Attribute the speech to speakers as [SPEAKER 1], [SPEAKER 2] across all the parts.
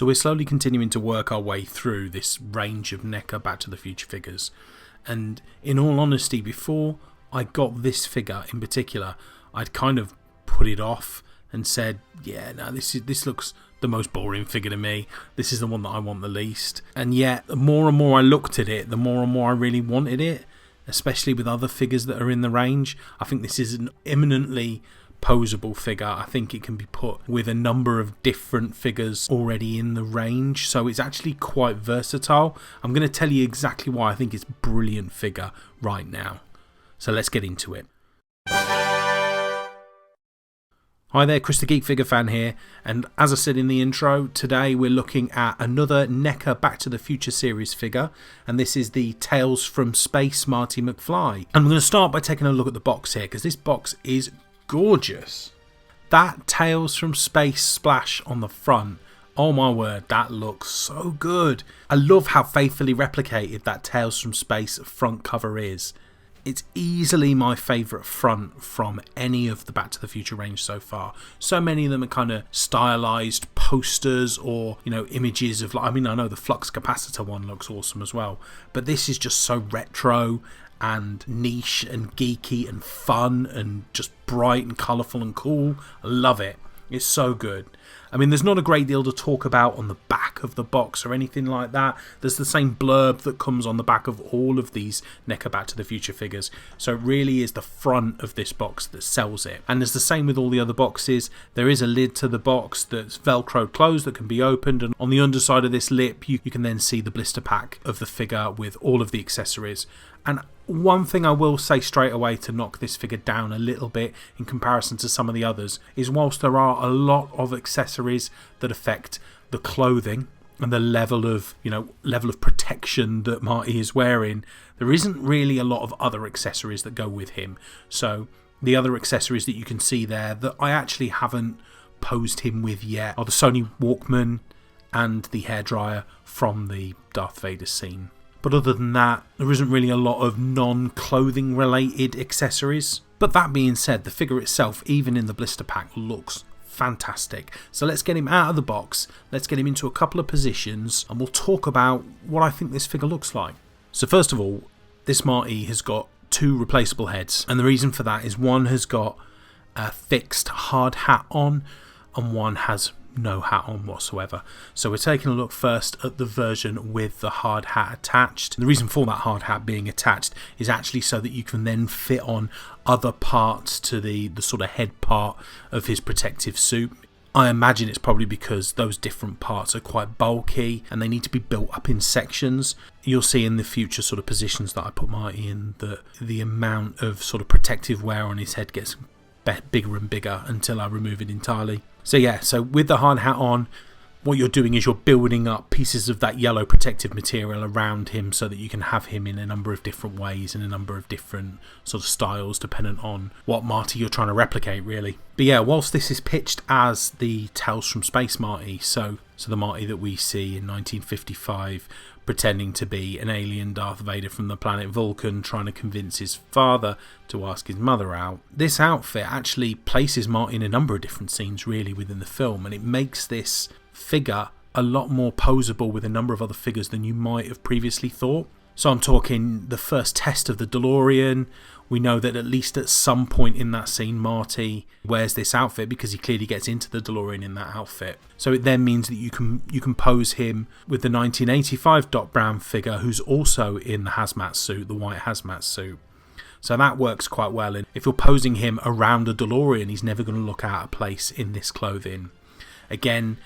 [SPEAKER 1] So we're slowly continuing to work our way through this range of NECA Back to the Future figures. And in all honesty, before I got this figure in particular, I'd kind of put it off and said, yeah, no, this looks the most boring figure to me. This is the one that I want the least. And yet, the more and more I looked at it, the more and more I really wanted it, especially with other figures that are in the range. I think this is an eminently posable figure. I think it can be put with a number of different figures already in the range, so it's actually quite versatile. I'm going to tell you exactly why I think it's a brilliant figure right now. So let's get into it. Hi there, Chris the Geek figure fan here, and as I said in the intro, today we're looking at another NECA Back to the Future series figure, and this is the Tales from Space Marty McFly. And I'm going to start by taking a look at the box here, because this box is gorgeous. That Tales from Space splash on the front, oh my word, that looks so good. I love how faithfully replicated that Tales from Space front cover is. It's easily my favourite front from any of the Back to the Future range so far. So many of them are kind of stylised posters or, you know, images of, I mean, I know the flux capacitor one looks awesome as well, but this is just so retro and niche and geeky and fun and just bright and colourful and cool. I love it. It's so good. I mean, there's not a great deal to talk about on the back of the box or anything like that. There's the same blurb that comes on the back of all of these NECA Back to the Future figures. So it really is the front of this box that sells it. And it's the same with all the other boxes. There is a lid to the box that's velcroed closed that can be opened. And on the underside of this lip, you can then see the blister pack of the figure with all of the accessories. And one thing I will say straight away to knock this figure down a little bit in comparison to some of the others is whilst there are a lot of accessories that affect the clothing and the level of protection that Marty is wearing, there isn't really a lot of other accessories that go with him. So the other accessories that you can see there that I actually haven't posed him with yet are the Sony Walkman and the hairdryer from the Darth Vader scene. But other than that, there isn't really a lot of non-clothing related accessories. But that being said, the figure itself, even in the blister pack, looks fantastic. So let's get him out of the box, let's get him into a couple of positions, and we'll talk about what I think this figure looks like. So first of all, this Marty has got two replaceable heads. And the reason for that is one has got a fixed hard hat on, and one has no hat on whatsoever. So we're taking a look first at the version with the hard hat attached. The reason for that hard hat being attached is actually so that you can then fit on other parts to the sort of head part of his protective suit. I imagine it's probably because those different parts are quite bulky and they need to be built up in sections. You'll see in the future sort of positions that I put Marty in that the amount of sort of protective wear on his head gets bigger and bigger until I remove it entirely. So yeah, so with the hard hat on, what you're doing is you're building up pieces of that yellow protective material around him so that you can have him in a number of different ways, in a number of different sort of styles, dependent on what Marty you're trying to replicate, really. But yeah, whilst this is pitched as the Tales from Space Marty, so the Marty that we see in 1955 pretending to be an alien Darth Vader from the planet Vulcan trying to convince his father to ask his mother out, this outfit actually places Marty in a number of different scenes really within the film, and it makes this figure a lot more posable with a number of other figures than you might have previously thought. So I'm talking the first test of the DeLorean. We know that at least at some point in that scene Marty wears this outfit because he clearly gets into the DeLorean in that outfit. So it then means that you can pose him with the 1985 Doc Brown figure who's also in the hazmat suit, the white hazmat suit. So that works quite well. And if you're posing him around a DeLorean, he's never going to look out of place in this clothing. Again,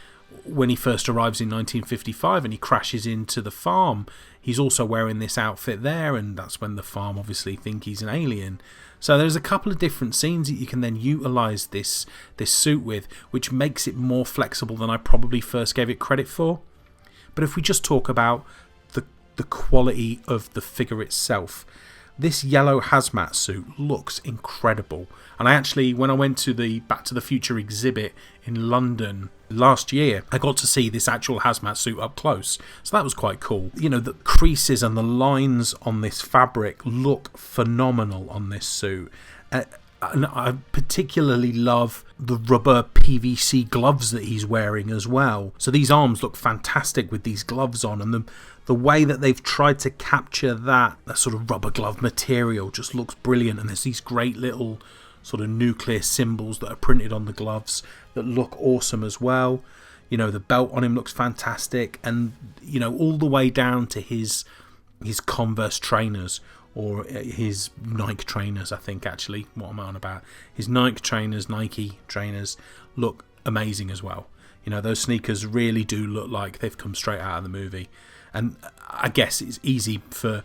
[SPEAKER 1] when he first arrives in 1955 and he crashes into the farm, he's also wearing this outfit there, and that's when the farm obviously think he's an alien. So there's a couple of different scenes that you can then utilise this suit with, which makes it more flexible than I probably first gave it credit for. But if we just talk about the quality of the figure itself, this yellow hazmat suit looks incredible. And I actually, when I went to the Back to the Future exhibit in London last year, I got to see this actual hazmat suit up close. So that was quite cool. You know, the creases and the lines on this fabric look phenomenal on this suit. And I particularly love the rubber PVC gloves that he's wearing as well. So these arms look fantastic with these gloves on, and the way that they've tried to capture that sort of rubber glove material just looks brilliant. And there's these great little sort of nuclear symbols that are printed on the gloves that look awesome as well. You know, the belt on him looks fantastic, and you know, all the way down to his Converse trainers, or his Nike trainers, I think, actually. What am I on about? His Nike trainers look amazing as well. You know, those sneakers really do look like they've come straight out of the movie. And I guess it's easy for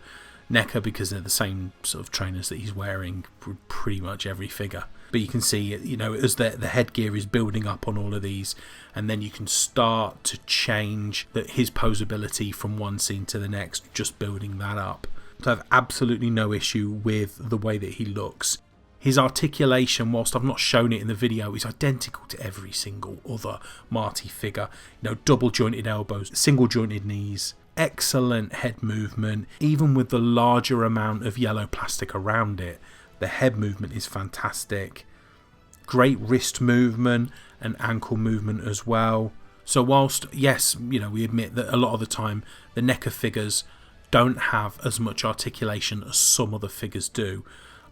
[SPEAKER 1] NECA because they're the same sort of trainers that he's wearing for pretty much every figure. But you can see, you know, as the headgear is building up on all of these, and then you can start to change his posability from one scene to the next, just building that up. So I have absolutely no issue with the way that he looks. His articulation, whilst I've not shown it in the video, is identical to every single other Marty figure. You know, double jointed elbows, single jointed knees, excellent head movement. Even with the larger amount of yellow plastic around it, the head movement is fantastic. Great wrist movement and ankle movement as well. So whilst, yes, you know, we admit that a lot of the time the NECA figures don't have as much articulation as some other figures do,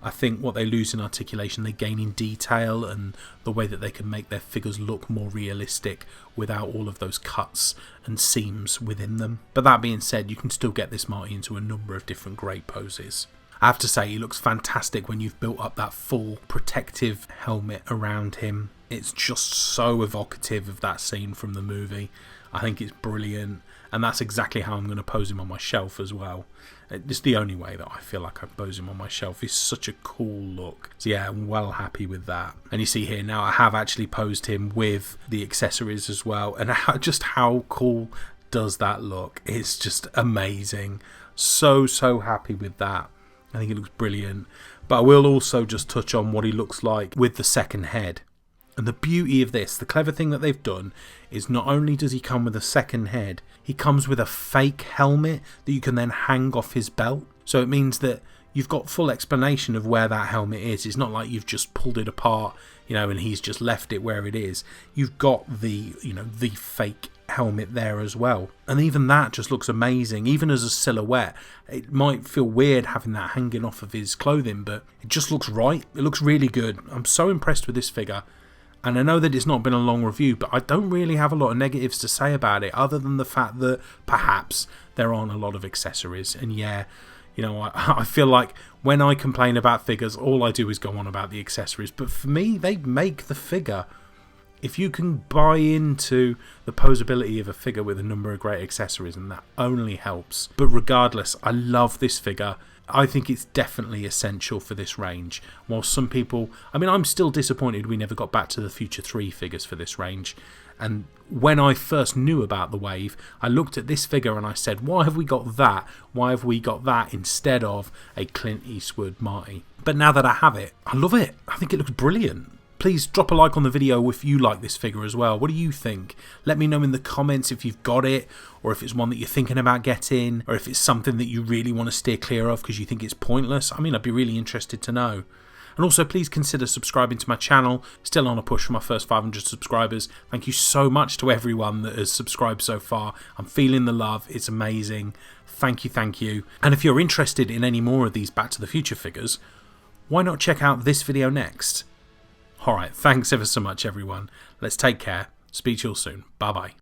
[SPEAKER 1] I think what they lose in articulation, they gain in detail and the way that they can make their figures look more realistic without all of those cuts and seams within them. But that being said, you can still get this Marty into a number of different great poses. I have to say, he looks fantastic when you've built up that full protective helmet around him. It's just so evocative of that scene from the movie. I think it's brilliant, and that's exactly how I'm going to pose him on my shelf as well. It's the only way that I feel like I pose him on my shelf. It's such a cool look. So yeah, I'm well happy with that. And you see here now, I have actually posed him with the accessories as well, and just how cool does that look? It's just amazing. So happy with that. I think it looks brilliant. But I will also just touch on what he looks like with the second head. And the beauty of this, the clever thing that they've done, is not only does he come with a second head, he comes with a fake helmet that you can then hang off his belt. So it means that you've got full explanation of where that helmet is. It's not like you've just pulled it apart, you know, and he's just left it where it is. You've got the, you know, the fake helmet there as well. And even that just looks amazing. Even as a silhouette, it might feel weird having that hanging off of his clothing, but it just looks right. It looks really good. I'm so impressed with this figure. And I know that it's not been a long review, but I don't really have a lot of negatives to say about it, other than the fact that perhaps there aren't a lot of accessories. And yeah, you know, I feel like when I complain about figures, all I do is go on about the accessories. But for me, they make the figure. If you can buy into the posability of a figure with a number of great accessories, and that only helps. But regardless, I love this figure. I think it's definitely essential for this range. While some people, I mean, I'm still disappointed we never got back to the Future 3 figures for this range. And when I first knew about the wave, I looked at this figure and I said, why have we got that? Why have we got that instead of a Clint Eastwood Marty? But now that I have it, I love it. I think it looks brilliant. Please drop a like on the video if you like this figure as well. What do you think? Let me know in the comments if you've got it, or if it's one that you're thinking about getting, or if it's something that you really want to steer clear of because you think it's pointless. I mean, I'd be really interested to know. And also, please consider subscribing to my channel. Still on a push for my first 500 subscribers. Thank you so much to everyone that has subscribed so far. I'm feeling the love. It's amazing. Thank you, thank you. And if you're interested in any more of these Back to the Future figures, why not check out this video next? Alright, thanks ever so much everyone. Let's take care. Speak to you all soon. Bye bye.